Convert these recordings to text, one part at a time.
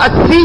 80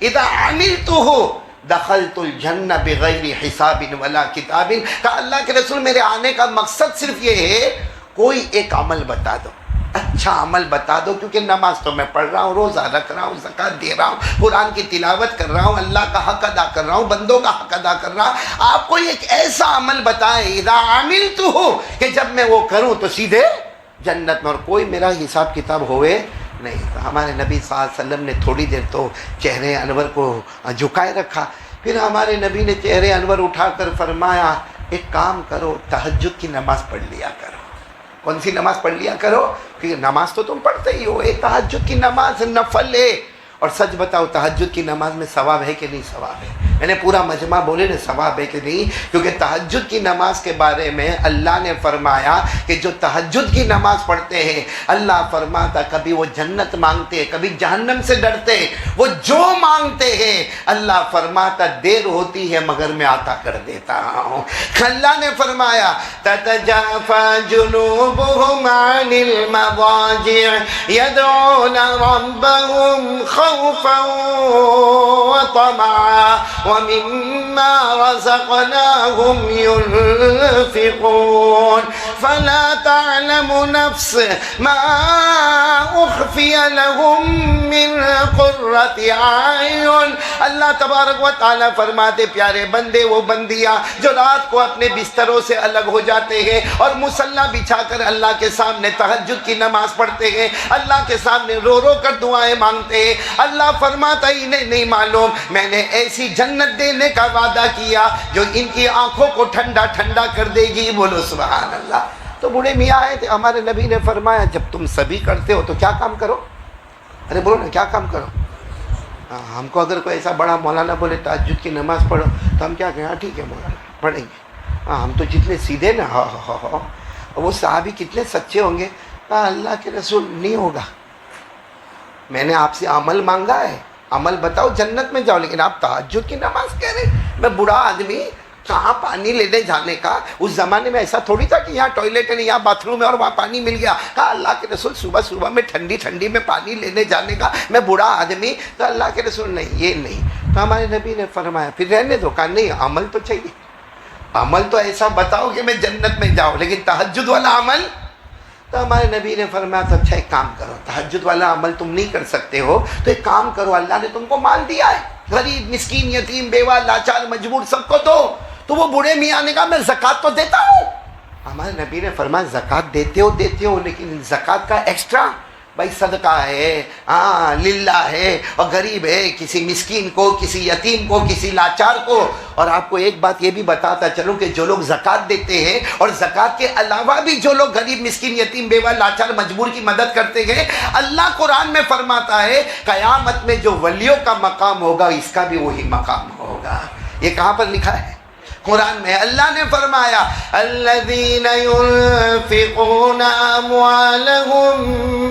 اذا عملتہ دخلت الجنہ بغیر حساب ولا کتاب. کہا اللہ کے رسول میرے آنے کا مقصد صرف یہ ہے کوئی ایک عمل بتا دو، اچھا عمل بتا دو، کیونکہ نماز تو میں پڑھ رہا ہوں، روزہ رکھ رہا ہوں، زکوٰۃ دے رہا ہوں، قرآن کی تلاوت کر رہا ہوں، اللہ کا حق ادا کر رہا ہوں، بندوں کا حق ادا کر رہا ہوں. آپ کوئی ایک ایسا عمل بتائیں اذا عملتہ کہ جب میں وہ کروں تو سیدھے جنت میں، اور کوئی میرا حساب کتاب ہوئے نہیں. تو ہمارے نبی صلی اللہ علیہ وسلم نے تھوڑی دیر تو چہرے انور کو جھکائے رکھا، پھر ہمارے نبی نے چہرے انور اٹھا کر فرمایا ایک کام کرو، تہجد کی نماز پڑھ لیا کرو. کون سی نماز پڑھ لیا کرو؟ کیونکہ نماز تو تم پڑھتے ہی ہو، ایک تہجد کی نماز نفل ہے. اور سچ بتاؤ تہجد کی نماز میں ثواب ہے کہ نہیں ثواب ہے؟ میں نے پورا مجمع بولے نا ثواب ہے کہ نہیں، کیونکہ تہجد کی نماز کے بارے میں اللہ نے فرمایا کہ جو تہجد کی نماز پڑھتے ہیں اللہ فرماتا کبھی وہ جنت مانگتے ہیں، کبھی جہنم سے ڈرتے ہیں، وہ جو مانگتے ہیں اللہ فرماتا دیر ہوتی ہے مگر میں عطا کر دیتا ہوں. اللہ نے فرمایا تتجافى جنوبهم عن المضاجع يدعون ربهم خوفا وطمعا ومما رزقناهم ينفقون فلا تعلم نفس ما اخفي لهم من قرة اعين. اللہ تبارک و تعالیٰ فرماتے پیارے بندے وہ بندیاں جو رات کو اپنے بستروں سے الگ ہو جاتے ہیں اور مصلی بچھا کر اللہ کے سامنے تہجد کی نماز پڑھتے ہیں، اللہ کے سامنے رو رو کر دعائیں مانگتے ہیں، اللہ فرماتا انہیں نہیں معلوم میں نے ایسی جنت دینے کا وعدہ کیا جو ان کی آنکھوں کو ٹھنڈا ٹھنڈا کر دے گی. بولو سبحان اللہ. تو بوڑھے میاں آئے تھے، ہمارے نبی نے فرمایا جب تم سبھی کرتے ہو تو کیا کام کرو؟ ارے بولو نا کیا کام کرو؟ ہم کو اگر کوئی ایسا بڑا مولانا بولے تہجد کی نماز پڑھو تو ہم کیا کہیں؟ ہاں ٹھیک ہے مولانا پڑھیں گے. ہم تو جتنے سیدھے نا وہ صحابی کتنے سچے ہوں گے. اللہ کے رسول نہیں ہوگا، میں نے آپ سے عمل مانگا ہے، عمل بتاؤ جنت میں جاؤ، لیکن آپ تہجد کی نماز کہہ رہے. میں بوڑھا آدمی کہاں پانی لینے جانے کا؟ اس زمانے میں ایسا تھوڑی تھا کہ یہاں ٹوائلٹ ہے یہاں باتھ روم ہے اور وہاں پانی مل گیا. کہا اللہ کے رسول صبح صبح میں ٹھنڈی ٹھنڈی میں پانی لینے جانے کا، میں بوڑھا آدمی. تو اللہ کے رسول نہیں یہ نہیں. تو ہمارے نبی نے فرمایا پھر رہنے دو. کہا نہیں عمل تو چاہیے، عمل تو ایسا بتاؤ کہ میں جنت میں جاؤں، لیکن تہجد والا عمل. تو ہمارے نبی نے فرمایا تو اچھا ایک کام کرو، تہجد والا عمل تم نہیں کر سکتے ہو تو ایک کام کرو، اللہ نے تم کو مال دیا ہے، غریب مسکین یتیم بیوہ لاچار مجبور سب کو دو. تو وہ بوڑھے میاں نے کہا میں زکوٰۃ تو دیتا ہوں. ہمارے نبی نے فرمایا زکوٰۃ دیتے ہو لیکن زکوٰۃ کا ایکسٹرا بھائی صدقہ ہے، ہاں للہ ہے، اور غریب ہے کسی مسکین کو، کسی یتیم کو، کسی لاچار کو. اور آپ کو ایک بات یہ بھی بتاتا چلوں کہ جو لوگ زکوٰۃ دیتے ہیں اور زکوٰۃ کے علاوہ بھی جو لوگ غریب مسکین یتیم بیوہ لاچار مجبور کی مدد کرتے ہیں، اللہ قرآن میں فرماتا ہے قیامت میں جو ولیوں کا مقام ہوگا اس کا بھی وہی مقام ہوگا. یہ کہاں پر لکھا ہے؟ قرآن میں. اللہ نے فرمایا الذین ينفقون اموالهم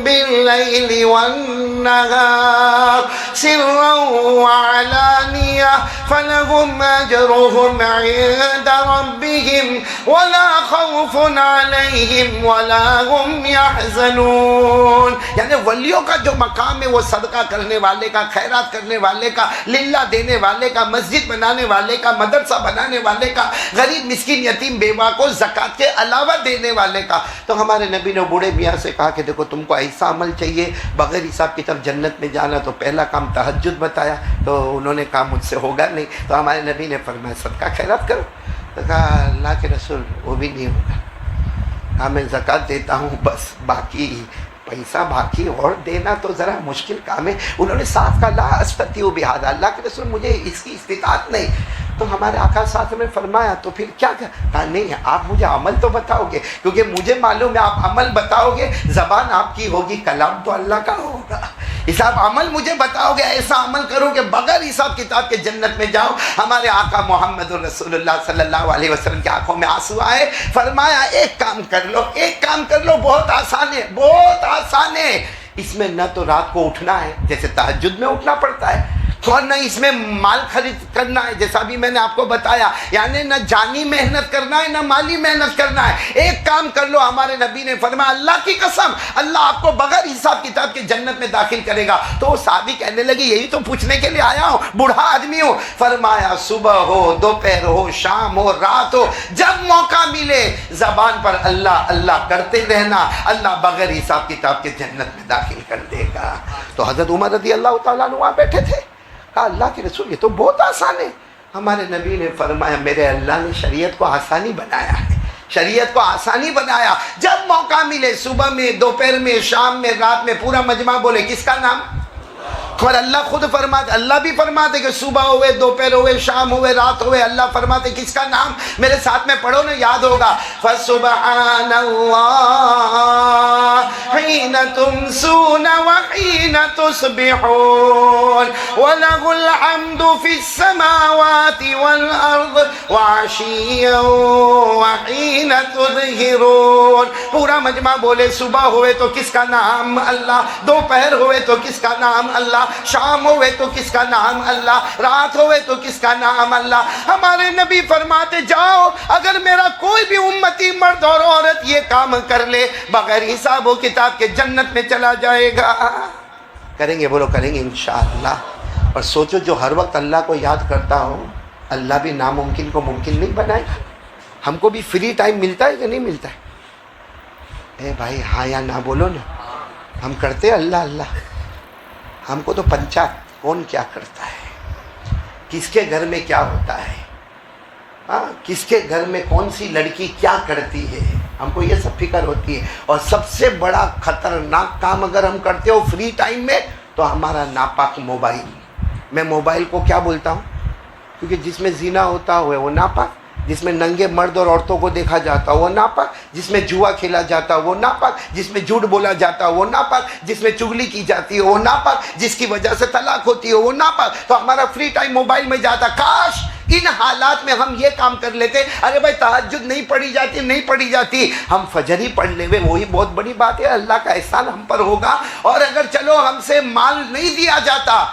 باللیل والنہار سرا وعلانیہ فلهم اجرهم عند ربهم ولا خوف علیہم ولا هم يحزنون. یعنی ولیوں کا جو مقام ہے وہ صدقہ کرنے والے کا، خیرات کرنے والے کا، للہ دینے والے کا، مسجد بنانے والے کا، مدرسہ بنانے والے کا، غریب مسکین یتیم بیوہ کو زکوٰۃ کے علاوہ دینے والے کا. تو ہمارے نبی نے بوڑھے میاں سے کہا کہ دیکھو تم کو ایسا عمل چاہیے بغیر حساب کتاب جنت میں جانا، تو پہلا کام تہجد بتایا. تو انہوں نے کہا مجھ سے ہوگا نہیں. تو ہمارے نبی نے فرمایا صدقہ خیرات کرو. تو کہا اللہ کے رسول وہ بھی نہیں ہوگا. ہاں میں زکوٰۃ دیتا ہوں بس، باقی پیسہ باقی اور دینا تو ذرا مشکل کام ہے. انہوں نے صاف کہا لا استطیع بہذا، اللہ کے رسول مجھے اس کی استطاعت نہیں. تو ہمارے آقا صاحب نے فرمایا تو پھر کیا کہا؟ نہیں آپ مجھے عمل تو بتاؤ گے، کیونکہ مجھے معلوم ہے آپ عمل بتاؤ گے، زبان آپ کی ہوگی، کلام تو اللہ کا ہوگا. حساب عمل مجھے بتاؤ گے، ایسا عمل کرو کہ بغیر حساب کتاب کے جنت میں جاؤ. ہمارے آقا محمد رسول اللہ صلی اللہ علیہ وسلم کی آنکھوں میں آنسو آئے. فرمایا ایک کام کر لو، ایک کام کر لو، بہت آسان ہے، بہت آسان ہے. اس میں نہ تو رات کو اٹھنا ہے جیسے تہجد میں اٹھنا پڑتا ہے، اور نہ اس میں مال خرید کرنا ہے، جیسا بھی میں نے آپ کو بتایا، یعنی نہ جانی محنت کرنا ہے نہ مالی محنت کرنا ہے۔ ایک کام کر لو، ہمارے نبی نے فرمایا اللہ کی قسم اللہ آپ کو بغیر حساب کتاب کے جنت میں داخل کرے گا۔ تو وہ صحابی کہنے لگے یہی تو پوچھنے کے لیے آیا ہوں، بوڑھا آدمی ہوں۔ فرمایا صبح ہو، دوپہر ہو، شام ہو، رات ہو، جب موقع ملے زبان پر اللہ اللہ کرتے رہنا، اللہ بغیر حساب کتاب کے جنت میں داخل کر دے گا۔ تو حضرت عمر رضی اللہ تعالیٰ عنہ وہاں بیٹھے تھے، کہا اللہ کے رسول یہ تو بہت آسان ہے۔ ہمارے نبی نے فرمایا میرے اللہ نے شریعت کو آسانی بنایا ہے، شریعت کو آسانی بنایا۔ جب موقع ملے صبح میں، دوپہر میں، شام میں، رات میں، پورا مجمع بولے کس کا نام؟ اور اللہ خود فرماتے، اللہ بھی فرماتے کہ صبح ہوئے، دوپہر ہوئے، شام ہوئے، رات ہوئے، اللہ فرماتے کس کا نام؟ میرے ساتھ میں پڑھو نا، یاد ہوگا۔ فَسُبْحَانَ اللَّهِ حِينَ تُمْسُونَ وَحِينَ تُصْبِحُونَ وَلَهُ الْحَمْدُ فِي السَّمَاوَاتِ وَالْأَرْضِ وَعَشِيًّا وَحِينَ تُظْهِرُونَ۔ پورا مجمع بولے صبح ہوئے تو کس کا نام؟ اللہ۔ دوپہر ہوئے تو کس کا نام؟ اللہ۔ شام ہوئے تو کس کا نام؟ اللہ۔ رات ہوئے تو کس کا نام؟ اللہ۔ ہمارے نبی فرماتے جاؤ اگر میرا کوئی بھی امتی مرد اور عورت یہ کام کر لے بغیر حساب و کتاب کے جنت میں چلا جائے گا۔ کریں گے؟ بولو کریں گے انشاءاللہ۔ اور سوچو جو ہر وقت اللہ کو یاد کرتا ہو اللہ بھی ناممکن کو ممکن نہیں بنائے گا۔ ہم کو بھی فری ٹائم ملتا ہے کہ نہیں ملتا ہے؟ اے بھائی ہاں یا نہ بولو نا، ہم کرتے اللہ اللہ؟ ہم کو تو پنچات کون کیا کرتا ہے، کس کے گھر میں کیا ہوتا ہے، ہاں کس کے گھر میں کون سی لڑکی کیا کرتی ہے، ہم کو یہ سب فکر ہوتی ہے۔ اور سب سے بڑا خطرناک کام اگر ہم کرتے ہو فری ٹائم میں تو ہمارا ناپاک موبائل۔ میں موبائل کو کیا بولتا ہوں؟ کیونکہ جس میں زنا ہوتا ہے وہ ناپاک، جس میں ننگے مرد اور عورتوں کو دیکھا جاتا وہ ناپاک، جس میں جوا کھیلا جاتا وہ ناپاک، جس میں جھوٹ بولا جاتا وہ ناپاک، جس میں چغلی کی جاتی ہے وہ ناپاک، جس کی وجہ سے طلاق ہوتی ہے وہ ناپاک۔ تو ہمارا فری ٹائم موبائل میں جاتا۔ کاش ان حالات میں ہم یہ کام کر لیتے، ارے بھائی تہجد نہیں پڑھی جاتی، نہیں پڑھی جاتی، ہم فجر ہی پڑھ لے، وہی بہت بڑی بات ہے، اللہ کا احسان ہم پر ہوگا۔ اور اگر چلو ہم سے مال نہیں دیا جاتا،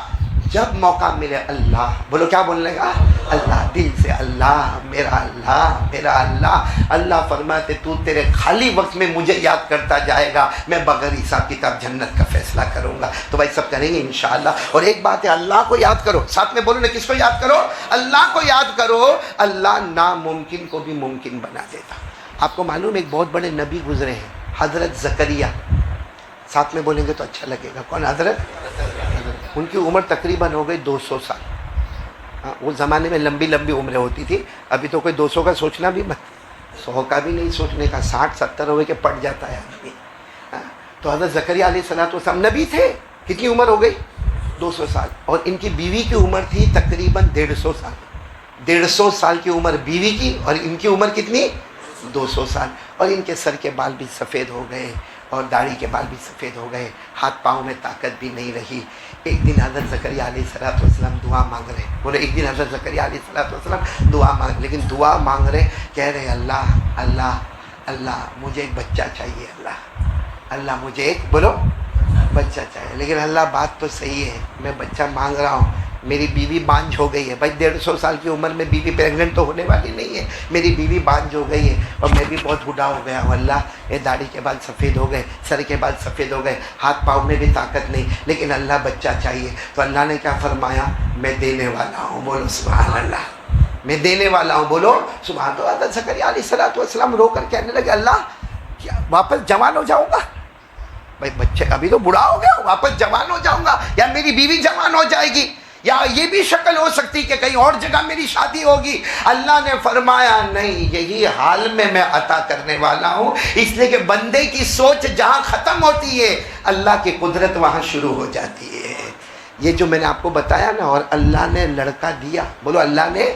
جب موقع ملے اللہ، بولو کیا بولنے گا؟ اللہ، دل سے اللہ، میرا اللہ، میرا اللہ۔ اللہ فرماتے تو تیرے خالی وقت میں مجھے یاد کرتا جائے گا، میں بغیر حساب کتاب جنت کا فیصلہ کروں گا۔ تو بھائی سب کریں گے انشاءاللہ۔ اور ایک بات ہے، اللہ کو یاد کرو، ساتھ میں بولو نا کس کو یاد کرو؟ اللہ کو یاد کرو۔ اللہ ناممکن کو بھی ممکن بنا دیتا۔ آپ کو معلوم ایک بہت بڑے نبی گزرے ہیں، حضرت زکریا، ساتھ میں بولیں گے تو اچھا لگے گا۔ کون حضرت؟ ان کی عمر تقریباً ہو گئی 200 سال۔ وہ زمانے میں لمبی لمبی عمریں ہوتی تھی، ابھی تو کوئی 200 کا سوچنا بھی مت، 100 کا بھی نہیں سوچنے کا، 60-70 ہوئے کہ پٹ جاتا ہے آدمی۔ تو حضرت زکریا علیہ السلام نبی تھے، کتنی عمر ہو گئی؟ 200 سال۔ اور ان کی بیوی کی عمر تھی تقریباً 150 سال۔ 150 سال کی عمر بیوی کی، اور ان کی عمر کتنی؟ 200 سال۔ اور ان کے سر کے بال بھی سفید ہو گئے اور داڑھی کے بال بھی سفید ہو گئے، ہاتھ پاؤں میں طاقت بھی نہیں رہی۔ ایک دن حضرت زکریا علیہ السلام دعا مانگ رہے، بولے ایک دن حضرت زکریا علیہ السلام دعا مانگ، لیکن دعا مانگ رہے، کہہ رہے اللہ اللہ اللہ مجھے ایک بچہ چاہیے، اللہ اللہ مجھے ایک بولو بچہ چاہیے۔ لیکن اللہ بات تو صحیح ہے، میں بچہ مانگ رہا ہوں، میری بیوی بانجھ ہو گئی ہے۔ بھائی 150 سال کی عمر میں بیوی پریگننٹ تو ہونے والی نہیں ہے، میری بیوی بانجھ ہو گئی ہے اور میں بھی بہت بوڑھا ہو گیا ہوں، اللہ یہ داڑھی کے بال سفید ہو گئے، سر کے بال سفید ہو گئے، ہاتھ پاؤں میں بھی طاقت نہیں، لیکن اللہ بچہ چاہیے۔ تو اللہ نے کیا فرمایا؟ میں دینے والا ہوں، بولو سبحان اللہ، میں دینے والا ہوں، بولو سبحان اللہ۔ حضرت زکریا علیہ السلام رو کر کہنے لگے اللہ کیا واپس جوان ہو جاؤں گا؟ بھائی بچے ابھی تو بوڑھا ہو گیا، واپس جوان ہو جاؤں گا، یا میری بیوی جوان ہو جائے گی، یا یہ بھی شکل ہو سکتی کہ کہیں اور جگہ میری شادی ہوگی۔ اللہ نے فرمایا نہیں، یہی حال میں عطا کرنے والا ہوں، اس لیے کہ بندے کی سوچ جہاں ختم ہوتی ہے اللہ کی قدرت وہاں شروع ہو جاتی ہے۔ یہ جو میں نے آپ کو بتایا نا، اور اللہ نے لڑکا دیا، بولو اللہ نے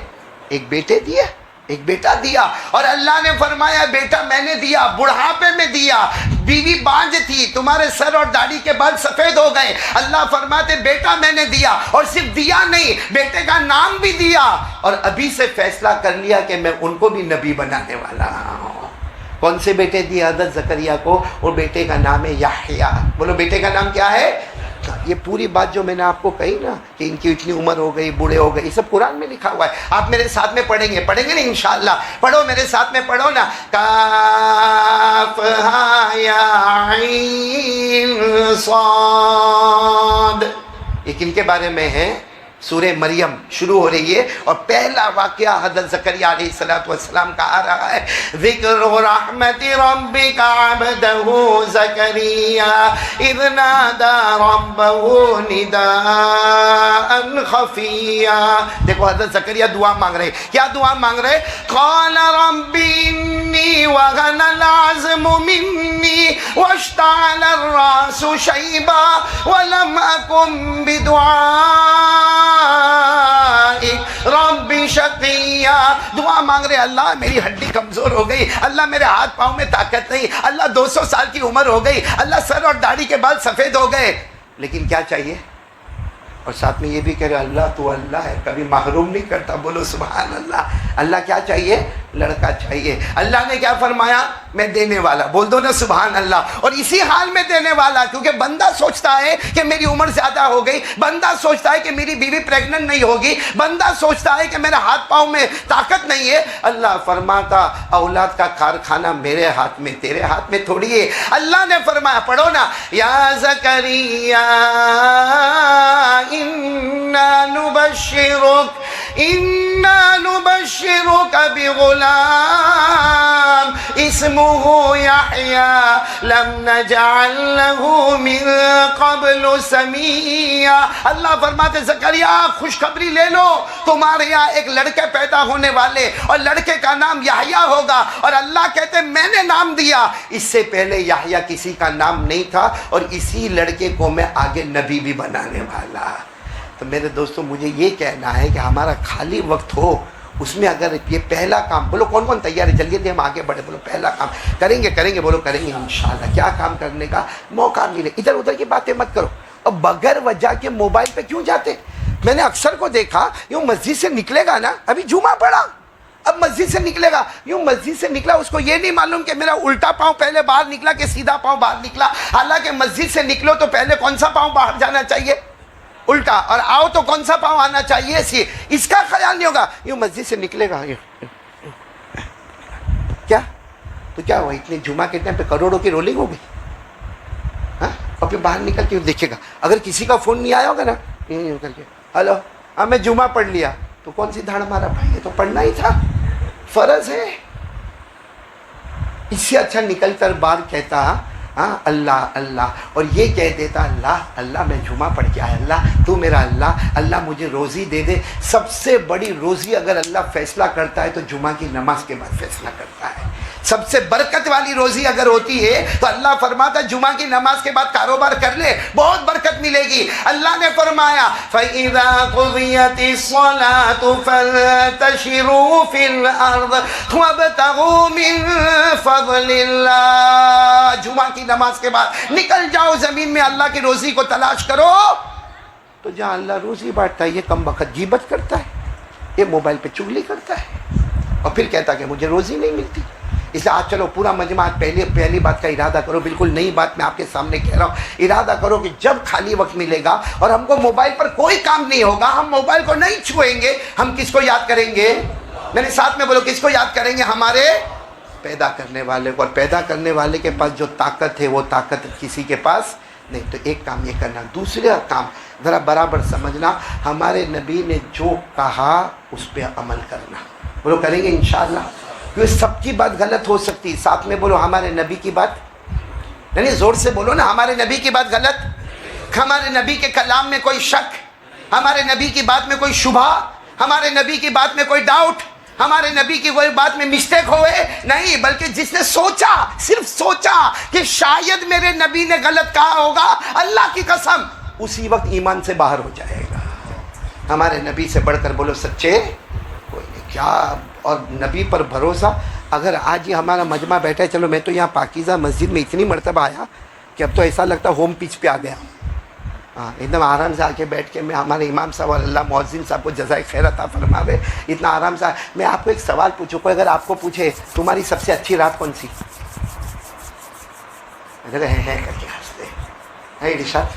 ایک بیٹے دیا، ایک بیٹا دیا، اور اللہ نے فرمایا بیٹا میں نے دیا، بڑھاپے میں دیا، بیوی بانجھ تھی، تمہارے سر اور داڑھی کے بال سفید ہو گئے، اللہ فرماتے بیٹا میں نے دیا، اور صرف دیا نہیں، بیٹے کا نام بھی دیا، اور ابھی سے فیصلہ کر لیا کہ میں ان کو بھی نبی بنانے والا ہوں۔ کون سے بیٹے دیے حضرت زکریا کو؟ اور بیٹے کا نام ہے یحییٰ، بولو بیٹے کا نام کیا ہے؟ یہ پوری بات جو میں نے آپ کو کہی نا کہ ان کی اتنی عمر ہو گئی، بوڑھے ہو گئے، یہ سب قرآن میں لکھا ہوا ہے. آپ میرے ساتھ میں پڑھیں گے نا انشاءاللہ؟ پڑھو میرے ساتھ میں، پڑھو نا. کاف ہا یا عین صاد. یہ کن کے بارے میں ہے؟ سورہ مریم شروع ہو رہی ہے اور پہلا واقعہ حضرت زکریہ علیہ السلام کا آ رہا ہے. ذکر رحمت ربک عبدہ زکریا اذ نادى ربہ نداء خفیا. دیکھو حضرت زکریا دعا مانگ رہے. کیا دعا مانگ رہے؟ قال رب انی وهن العظم منی واشتعل الراس شیبا ولم اکن رب شقیہ. دعا مانگ رہے اللہ میری ہڈی کمزور ہو گئی، اللہ میرے ہاتھ پاؤں میں طاقت نہیں، اللہ 200 سال کی عمر ہو گئی، اللہ سر اور داڑھی کے بال سفید ہو گئے. لیکن کیا چاہیے؟ اور ساتھ میں یہ بھی کہہ رہے اللہ تو اللہ ہے، کبھی محروم نہیں کرتا. بولو سبحان اللہ. اللہ کیا چاہیے؟ لڑکا چاہیے. اللہ نے کیا فرمایا؟ میں دینے والا. بول دو نا سبحان اللہ. اور اسی حال میں دینے والا، کیونکہ بندہ سوچتا ہے کہ میری عمر زیادہ ہو گئی، بندہ سوچتا ہے کہ میری بیوی پریگننٹ نہیں ہوگی، بندہ سوچتا ہے کہ میرے ہاتھ پاؤں میں طاقت نہیں ہے. اللہ فرماتا اولاد کا کارخانہ میرے ہاتھ میں، تیرے ہاتھ میں تھوڑی ہے. اللہ نے فرمایا، پڑھو نا، یا زکریا انا نبشرک بغلام اسمہ یحییٰ لم نجعل له من قبل سمیہ. اللہ فرماتے زکریا خوشخبری لے لو، تمہارے یہاں ایک لڑکے پیدا ہونے والے اور لڑکے کا نام یحییٰ ہوگا. اور اللہ کہتے میں نے نام دیا، اس سے پہلے یحییٰ کسی کا نام نہیں تھا اور اسی لڑکے کو میں آگے نبی بھی بنانے والا. تو میرے دوستوں مجھے یہ کہنا ہے کہ ہمارا خالی وقت ہو اس میں اگر یہ پہلا کام، بولو کون کون تیار ہے؟ جلدی ہم آگے بڑھے. بولو پہلا کام کریں گے، بولو کریں گے انشاءاللہ. کیا کام کرنے کا موقع ملے؟ ادھر ادھر کی باتیں مت کرو. اور بغیر وجہ کے موبائل پہ کیوں جاتے؟ میں نے اکثر کو دیکھا، یوں مسجد سے نکلے گا نا، ابھی جمعہ پڑا، اب مسجد سے نکلے گا، یوں مسجد سے نکلا، اس کو یہ نہیں معلوم کہ میرا الٹا پاؤں پہلے باہر نکلا کہ سیدھا پاؤں باہر نکلا. حالانکہ مسجد سے نکلو تو پہلے کون سا پاؤں باہر جانا چاہیے؟ الٹا. اور آؤ تو کون سا پاؤں آنا چاہیے؟ اس کا خیال نہیں ہوگا. یوں مسجد سے نکلے گا، کیا تو کیا ہوا؟ اتنے جمعہ کے ٹائم پہ کروڑوں کی رولنگ ہو گئی. ہاں، اور پھر باہر نکل کے دیکھے گا، اگر کسی کا فون نہیں آیا ہوگا نا، کر کے ہلو ہاں میں جمعہ پڑھ لیا، تو کون سی دھاڑ مارا بھائی؟ یہ تو پڑھنا ہی تھا، فرض ہے. اس سے اچھا نکل کر باہر کہتا ہاں اللہ اللہ، اور یہ کہہ دیتا اللہ اللہ میں جمعہ پڑھ کے آیا، اللہ تو میرا اللہ، اللہ مجھے روزی دے دے. سب سے بڑی روزی اگر اللہ فیصلہ کرتا ہے تو جمعہ کی نماز کے بعد فیصلہ کرتا ہے. سب سے برکت والی روزی اگر ہوتی ہے تو اللہ فرماتا جمعہ کی نماز کے بعد کاروبار کر لے، بہت برکت ملے گی. اللہ نے فرمایا فَإِذَا قُضِيَتِ الصَّلَاةُ فَانتَشِرُوا فِي الْأَرْضِ وَابْتَغُوا مِن فَضْلِ اللَّهِ. جمعہ کی نماز کے بعد نکل جاؤ زمین میں، اللہ کی روزی کو تلاش کرو. تو جہاں اللہ روزی بانٹتا ہے یہ کم وقت غیبت کرتا ہے، یہ موبائل پہ چغلی کرتا ہے اور پھر کہتا کہ مجھے روزی نہیں ملتی. اس لیے آج چلو پورا مجمع پہلی بات کا ارادہ کرو، بالکل نئی بات میں آپ کے سامنے کہہ رہا ہوں. ارادہ کرو کہ جب خالی وقت ملے گا اور ہم کو موبائل پر کوئی کام نہیں ہوگا، ہم موبائل کو نہیں چھوئیں گے. ہم کس کو یاد کریں گے؟ میرے ساتھ میں بولو، کس کو یاد کریں گے؟ ہمارے پیدا کرنے والے کو. اور پیدا کرنے والے کے پاس جو طاقت ہے وہ طاقت کسی کے پاس نہیں. تو ایک کام یہ کرنا. دوسرا کام ذرا برابر سمجھنا، ہمارے نبی نے جو کہا اس پہ عمل کرنا. بولو کریں گے انشاءاللہ. کیونکہ سب کی بات غلط ہو سکتی. ساتھ میں بولو ہمارے نبی کی بات، نہیں زور سے بولو نا، ہمارے نبی کی بات غلط، ہمارے نبی کے کلام میں کوئی شک، ہمارے نبی کی بات میں کوئی شبہ، ہمارے نبی کی بات میں کوئی ڈاؤٹ، ہمارے نبی کی کوئی بات میں مسٹیک ہوئے نہیں. بلکہ جس نے سوچا، صرف سوچا کہ شاید میرے نبی نے غلط کہا ہوگا، اللہ کی قسم اسی وقت ایمان سے باہر ہو جائے گا. ہمارے نبی سے بڑھ کر بولو سچے کوئی نہیں. کیا اور نبی پر بھروسہ. اگر آج یہ ہمارا مجمع بیٹھا ہے، چلو میں تو یہاں پاکیزہ مسجد میں اتنی مرتبہ آیا کہ اب تو ایسا لگتا ہے ہوم پچ پہ آ گیا. ہاں ایک دم آرام سے آ کے بیٹھ کے میں ہمارے امام صاحب اور اللہ مؤذن صاحب کو جزائے خیر عطا فرماوے، اتنا آرام سے. میں آپ کو ایک سوال پوچھوں، کوئی اگر آپ کو پوچھے تمہاری سب سے اچھی رات کون سی؟ اگر ہے کر کے ہنستے ہیں ارشاد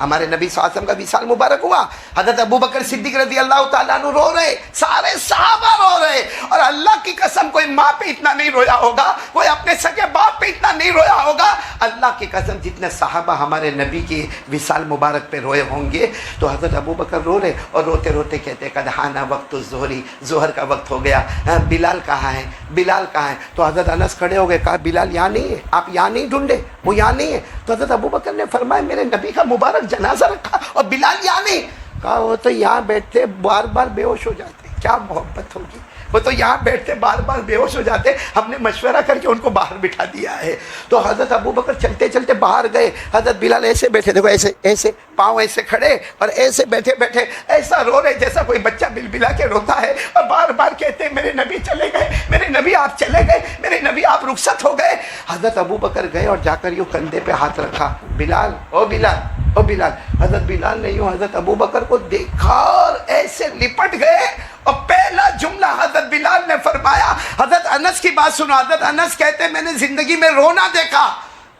ہمارے نبی صلی اللہ علیہ وسلم کا وصال مبارک ہوا، حضرت ابو بکر صدیق رضی اللہ تعالیٰ عنہ رو رہے، سارے صحابہ رو رہے، اور اللہ کی قسم کوئی ماں پہ اتنا نہیں رویا ہوگا، کوئی اپنے سگے باپ پہ اتنا نہیں رویا ہوگا، اللہ کی قسم جتنے صحابہ ہمارے نبی کی وصال مبارک پہ روئے ہوں گے۔ تو حضرت ابو بکر رو رہے اور روتے روتے کہتے قد حان وقت الظہری، ظہر کا وقت ہو گیا، بلال کہاں ہے، بلال کہاں ہے؟ تو حضرت انس کھڑے ہو گئے، کہا بلال یہاں نہیں ہے، آپ یہاں نہیں ڈھونڈے، وہ یہاں نہیں ہے۔ تو حضرت ابو بکر نے فرمایا میرے نبی کا مبارک جنازہ رکھا اور بلال یہاں نہیں، کہا وہ تو یہاں بیٹھتے بار بار بے ہوش ہو جاتے، کیا محبت ہوگی، وہ تو یہاں بیٹھتے بار بار بے ہوش ہو جاتے، ہم نے مشورہ کر کے ان کو باہر بٹھا دیا ہے۔ تو حضرت ابو بکر چلتے چلتے باہر گئے، حضرت بلال ایسے بیٹھے، دیکھو ایسے ایسے پاؤں ایسے کھڑے اور ایسے بیٹھے بیٹھے ایسا رو رہے جیسا کوئی بچہ بل بلا کے روتا ہے، اور بار بار کہتے میرے نبی چلے گئے، میرے نبی آپ چلے گئے، میرے نبی آپ رخصت ہو گئے۔ حضرت ابو بکر گئے اور جا کر یوں کندھے پہ ہاتھ رکھا، بلال او بلال او بلال۔ حضرت بلال نے یوں حضرت ابو بکر کو دیکھا اور ایسے لپٹ گئے، اور پہلا جملہ حضرت بلال نے فرمایا، حضرت انس کی بات سنو، حضرت انس کہتے میں نے زندگی میں رونا دیکھا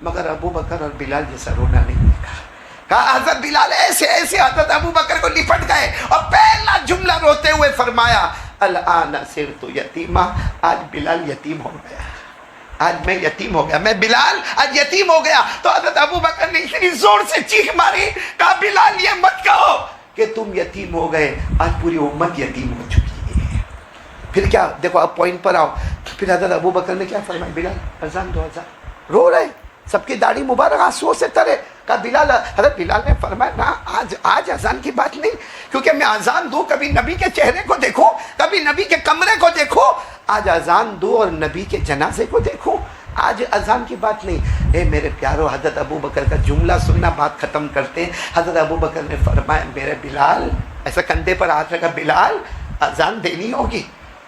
مگر ابو بکر اور بلال جیسا رونا نہیں دیکھا۔ کہا حضرت بلال ایسے ایسے حضرت ابو بکر کو لپٹ گئے اور پہلا جملہ روتے ہوئے فرمایا الآن صرت یتیما، آج بلال یتیم ہو گیا، آج میں یتیم ہو گیا، میں بلال آج یتیم ہو گیا۔ تو حضرت ابو بکر نے اتنی زور سے چیخ ماری، کہا بلال یہ مت کہو کہ تم یتیم ہو گئے، آج پوری امت یتیم ہو چکی ہے۔ پھر کیا، دیکھو اب پوائنٹ پر آؤ، پھر حضرت ابو بکر نے کیا فرمایا، بلال اذان دو، اذان۔ رو رہے، سب کی داڑھی مبارک آنسوؤں سے ترے، کہا بلال، حضرت بلال نے فرمایا نا آج اذان کی بات نہیں، کیونکہ میں اذان دوں کبھی نبی کے چہرے کو دیکھوں، کبھی نبی کے کمرے کو دیکھوں، آج اذان دوں اور نبی کے جنازے کو دیکھوں، آج اذان کی بات نہیں۔ اے میرے پیارو، حضرت ابو بکر کا جملہ سننا، بات ختم کرتے ہیں۔ حضرت ابو بکر نے فرمایا میرے بلال، ایسا کندھے پر ہاتھ رکھا، بلال اذان دینی ہوگی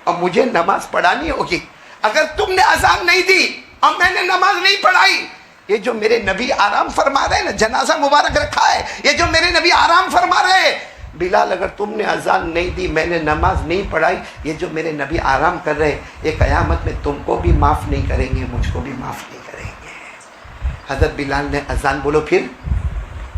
اور مجھے نماز پڑھانی ہوگی، اگر تم نے اذان نہیں دی اور میں نے نماز نہیں پڑھائی، یہ جو میرے نبی آرام فرما رہے ہیں نا، جنازہ مبارک رکھا ہے، یہ جو میرے نبی آرام فرما رہے ہیں، بلال اگر تم نے اذان نہیں دی، میں نے نماز نہیں پڑھائی، یہ جو میرے نبی آرام کر رہے ہیں، یہ قیامت میں تم کو بھی معاف نہیں کریں گے، مجھ کو بھی معاف نہیں کریں گے۔ حضرت بلال نے اذان بولو پھر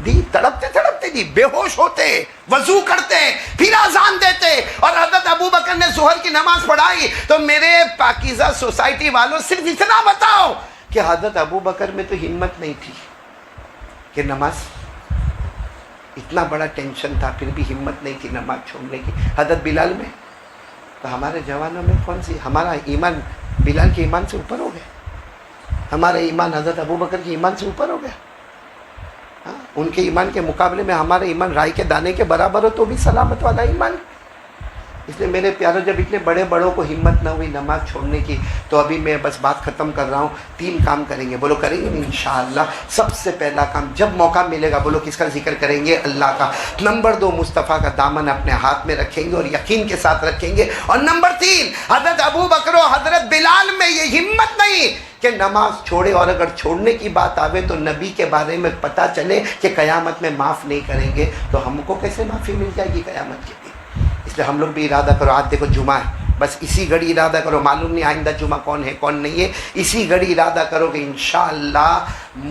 دی، تڑپتے تڑپتے دی، بے ہوش ہوتے، وضو کرتے، پھر اذان دیتے، اور حضرت ابو بکر نے ظہر کی نماز پڑھائی۔ تو میرے پاکیزہ سوسائٹی والوں صرف اتنا بتاؤ کہ حضرت ابو بکر میں تو ہمت نہیں تھی کہ نماز، اتنا بڑا ٹینشن تھا پھر بھی ہمت نہیں تھی نماز چھوڑنے کی، حضرت بلال میں؟ تو ہمارے جوانوں میں کون سی، ہمارا ایمان بلال کے ایمان سے اوپر ہو گیا، ہمارا ایمان حضرت ابو بکر کے ایمان سے اوپر ہو گیا۔ ان کے ایمان کے مقابلے میں ہمارا ایمان رائی کے دانے کے برابر ہو تو بھی سلامت والا ایمان۔ اس لیے میرے پیاروں، جب اتنے بڑے بڑوں کو ہمت نہ ہوئی نماز چھوڑنے کی، تو ابھی میں بس بات ختم کر رہا ہوں، 3 کام کریں گے، بولو کریں گے انشاءاللہ۔ سب سے پہلا کام، جب موقع ملے گا بولو کس کا ذکر کریں گے، اللہ کا۔ نمبر 2، مصطفیٰ کا دامن اپنے ہاتھ میں رکھیں گے اور یقین کے ساتھ رکھیں گے۔ اور نمبر 3، حضرت ابو بکر و حضرت بلال میں یہ ہمت نہیں کہ نماز چھوڑے، اور اگر چھوڑنے کی بات آوے تو نبی کے بارے میں پتہ چلے کہ قیامت میں معاف نہیں کریں گے، تو ہم کو کیسے معافی مل جائے گی قیامت کے دن؟ اس لیے ہم لوگ بھی ارادہ کرو، آج دیکھو جمعہ ہے، بس اسی گھڑی ارادہ کرو، معلوم نہیں آئندہ جمعہ کون ہے کون نہیں ہے، اسی گھڑی ارادہ کرو کہ انشاءاللہ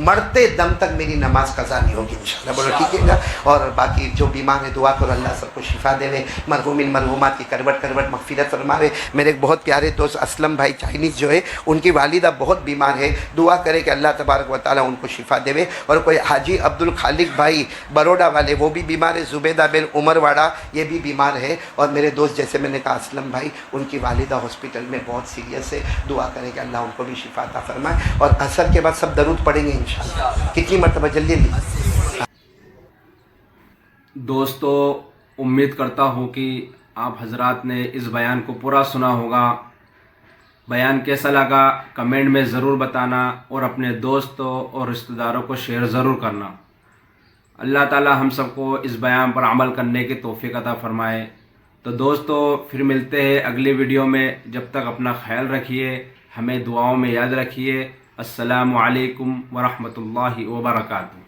مرتے دم تک میری نماز قضا نہیں ہوگی انشاءاللہ، بولو ٹھیک ہے نا؟ اور باقی جو بیمار ہے دعا کرو اللہ سب کو شفا دے، مرحومین مرحومات کی کروٹ مغفرت فرماوے۔ میرے ایک بہت پیارے دوست اسلم بھائی چائنیز جو ہے، ان کی والدہ بہت بیمار ہے، دعا کرے کہ اللہ تبارک و تعالیٰ ان کو شفا دے۔ اور کوئی حاجی عبد الخالق بھائی بروڈا والے، وہ بھی بیمار ہے، زبیدہ بن عمر واڑا یہ بھی بیمار ہے، اور میرے دوست جیسے میں نے کہا اسلم بھائی، ان کی والدہ ہاسپٹل میں بہت سیریس ہے، دعا کریں کہ اللہ ان کو بھی شفا عطا فرمائے۔ اور عصر کے بعد سب درود پڑھیں گے انشاءاللہ، کتنی مرتبہ جلدی جلدی۔ دوستو، امید کرتا ہوں کہ آپ حضرات نے اس بیان کو پورا سنا ہوگا۔ بیان کیسا لگا کمنٹ میں ضرور بتانا، اور اپنے دوستوں اور رشتہ داروں کو شیئر ضرور کرنا۔ اللہ تعالی ہم سب کو اس بیان پر عمل کرنے کی توفیق عطا فرمائے۔ تو دوستو پھر ملتے ہیں اگلی ویڈیو میں، جب تک اپنا خیال رکھیے، ہمیں دعاؤں میں یاد رکھیے۔ السلام علیکم ورحمۃ اللہ وبرکاتہ۔